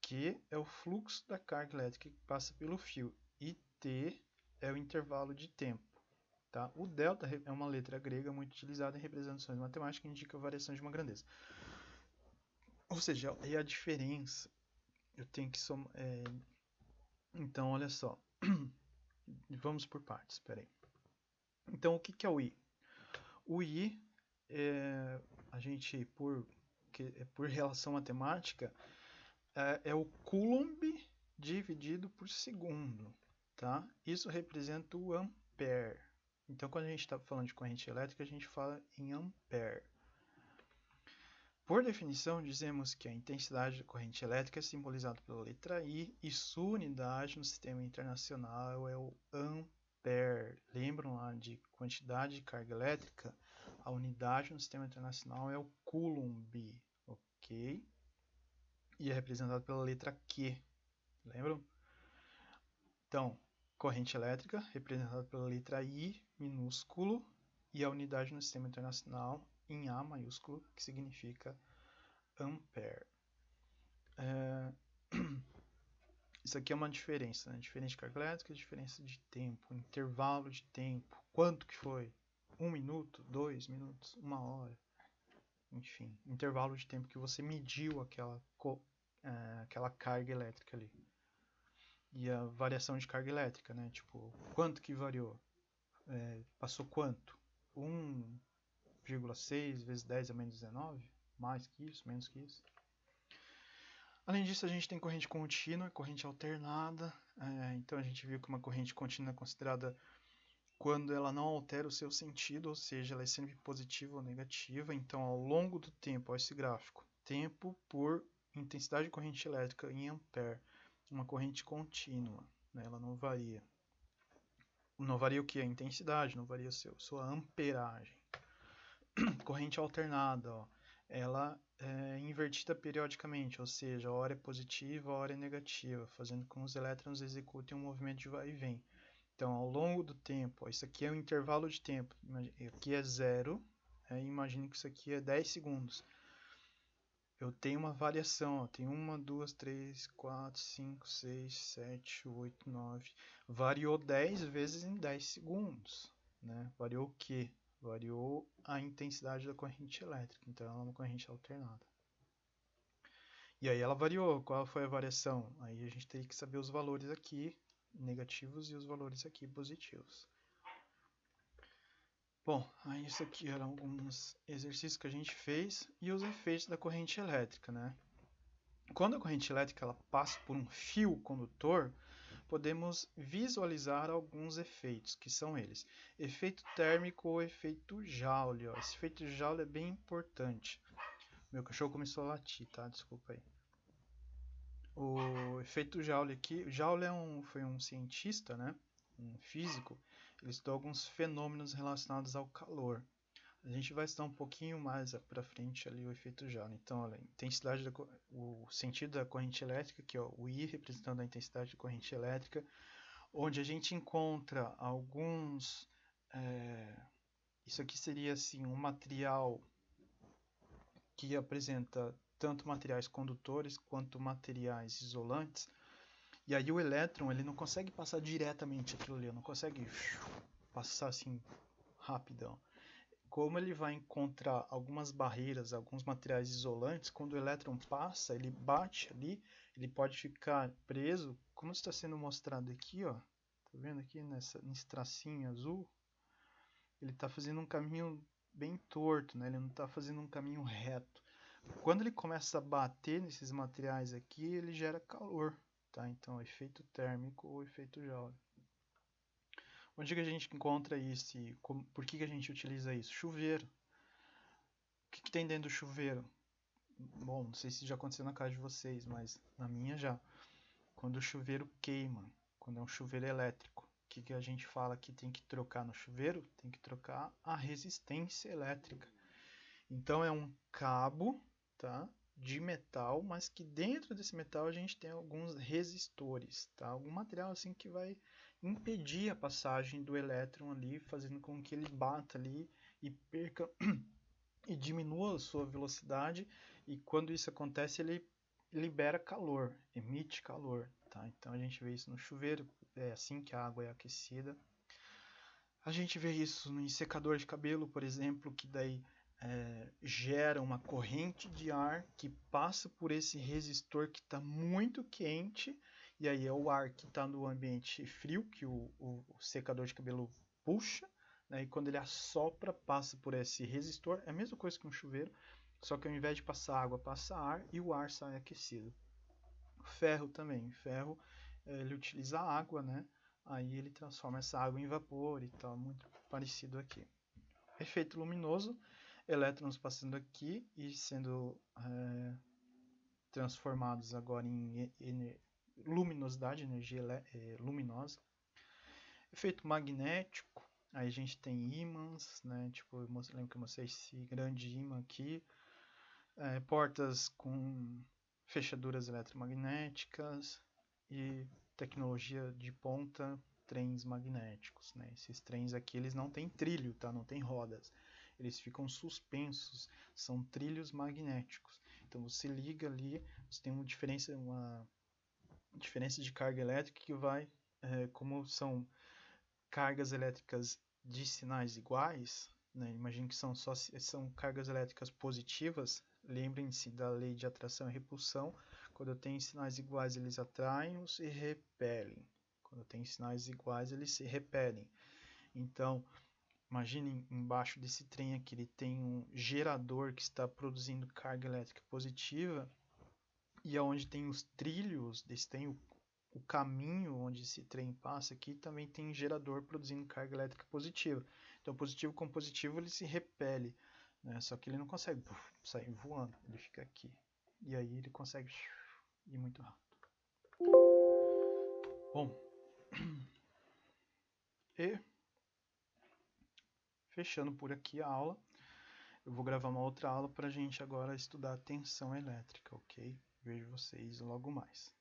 que é o fluxo da carga elétrica que passa pelo fio, e T é o intervalo de tempo. Tá? O delta é uma letra grega muito utilizada em representações matemáticas que indica variação de uma grandeza. Ou seja, aí a diferença, eu tenho que somar. Então, olha só. Vamos por partes, espera aí. Então, o que é o I? O I, a gente, por relação matemática, é o Coulomb dividido por segundo. Tá? Isso representa o ampere. Então, quando a gente está falando de corrente elétrica, a gente fala em ampere. Por definição, dizemos que a intensidade da corrente elétrica é simbolizada pela letra I e sua unidade no sistema internacional é o ampere. Lembram lá de quantidade de carga elétrica? A unidade no sistema internacional é o Coulomb, ok? E é representado pela letra Q, lembram? Então, corrente elétrica representada pela letra I minúsculo e a unidade no sistema internacional em A maiúsculo, que significa ampere. Isso aqui é uma diferença, né? Diferença de carga elétrica, diferença de tempo, intervalo de tempo, quanto que foi? 1 minuto, 2 minutos, 1 hora, enfim, intervalo de tempo que você mediu aquela carga elétrica ali. E a variação de carga elétrica, né? Tipo, quanto que variou? Passou quanto? 1,6 vezes 10 a menos 19? Mais que isso, menos que isso? Além disso, a gente tem corrente contínua e corrente alternada. Então, a gente viu que uma corrente contínua é considerada quando ela não altera o seu sentido, ou seja, ela é sempre positiva ou negativa. Então, ao longo do tempo, olha esse gráfico, tempo por intensidade de corrente elétrica em ampere, uma corrente contínua, né? Ela não varia. Não varia o que? A intensidade, não varia sua amperagem. Corrente alternada, ó, ela é invertida periodicamente, ou seja, a hora é positiva, a hora é negativa, fazendo com que os elétrons executem um movimento de vai e vem. Então, ao longo do tempo, ó, isso aqui é um intervalo de tempo, aqui é 0, imagine que isso aqui é 10 segundos. Eu tenho uma variação, ó, tem 1, 2, 3, 4, 5, 6, 7, 8, 9. Variou 10 vezes em 10 segundos. Né? Variou o quê? Variou a intensidade da corrente elétrica. Então, ela é uma corrente alternada. E aí ela variou. Qual foi a variação? Aí a gente tem que saber os valores aqui negativos e os valores aqui positivos. Bom, aí isso aqui eram alguns exercícios que a gente fez e os efeitos da corrente elétrica, né? Quando a corrente elétrica ela passa por um fio condutor, podemos visualizar alguns efeitos, que são eles: efeito térmico ou efeito Joule. Ó. Esse efeito Joule é bem importante. Meu cachorro começou a latir, tá? Desculpa aí. O efeito Joule aqui, Joule foi um cientista, né? Um físico. Ele estudou alguns fenômenos relacionados ao calor. A gente vai estudar um pouquinho mais para frente ali o efeito Joule. Então, olha, intensidade o sentido da corrente elétrica, que é o I representando a intensidade da corrente elétrica, onde a gente encontra alguns. Isso aqui seria assim um material que apresenta tanto materiais condutores quanto materiais isolantes. E aí o elétron ele não consegue passar diretamente aquilo ali, não consegue passar assim rapidão. Como ele vai encontrar algumas barreiras, alguns materiais isolantes, quando o elétron passa, ele bate ali, ele pode ficar preso, como está sendo mostrado aqui, ó. Tá vendo aqui nesse tracinho azul? Ele está fazendo um caminho bem torto, né? Ele não está fazendo um caminho reto. Quando ele começa a bater nesses materiais aqui, ele gera calor, tá? Então, efeito térmico ou efeito Joule. Onde que a gente encontra isso e por que a gente utiliza isso? Chuveiro. O que tem dentro do chuveiro? Bom, não sei se já aconteceu na casa de vocês, mas na minha já. Quando o chuveiro queima, quando é um chuveiro elétrico, o que a gente fala que tem que trocar no chuveiro? Tem que trocar a resistência elétrica. Então é um cabo, tá? de metal, mas que dentro desse metal a gente tem alguns resistores, tá? Algum material assim que vai impedir a passagem do elétron ali, fazendo com que ele bata ali e perca e diminua a sua velocidade, e quando isso acontece ele libera calor, emite calor, tá? Então a gente vê isso no chuveiro, é assim que a água é aquecida. A gente vê isso no secador de cabelo, por exemplo, que daí gera uma corrente de ar que passa por esse resistor que está muito quente, e aí é o ar que está no ambiente frio que o secador de cabelo puxa, né, e quando ele assopra, passa por esse resistor. É a mesma coisa que um chuveiro, só que ao invés de passar água, passa ar e o ar sai aquecido. Ferro também. Ferro, ele utiliza água, né? Aí ele transforma essa água em vapor e tal, muito parecido aqui. Efeito luminoso, elétrons passando aqui e sendo transformados agora em luminosidade, energia luminosa. Efeito magnético, aí a gente tem ímãs, né? Tipo, eu lembro que eu mostrei esse grande ímã aqui. Portas com fechaduras eletromagnéticas e tecnologia de ponta, trens magnéticos, né? Esses trens aqui eles não têm trilho, tá? Não tem rodas. Eles ficam suspensos, são trilhos magnéticos. Então você liga ali, você tem uma diferença de carga elétrica que vai, como são cargas elétricas de sinais iguais, né? Imagine que são cargas elétricas positivas. Lembrem-se da lei de atração e repulsão. Quando eu tenho sinais iguais, eles atraem-os e repelem. Quando eu tenho sinais iguais, eles se repelem. Então, imagine embaixo desse trem aqui, ele tem um gerador que está produzindo carga elétrica positiva, e aonde tem os trilhos, tem o caminho onde esse trem passa aqui, também tem gerador produzindo carga elétrica positiva. Então, positivo com positivo ele se repele, né? Só que ele não consegue sair voando, ele fica aqui. E aí ele consegue ir muito rápido. Bom, e fechando por aqui a aula, eu vou gravar uma outra aula para a gente agora estudar tensão elétrica, ok? Vejo vocês logo mais.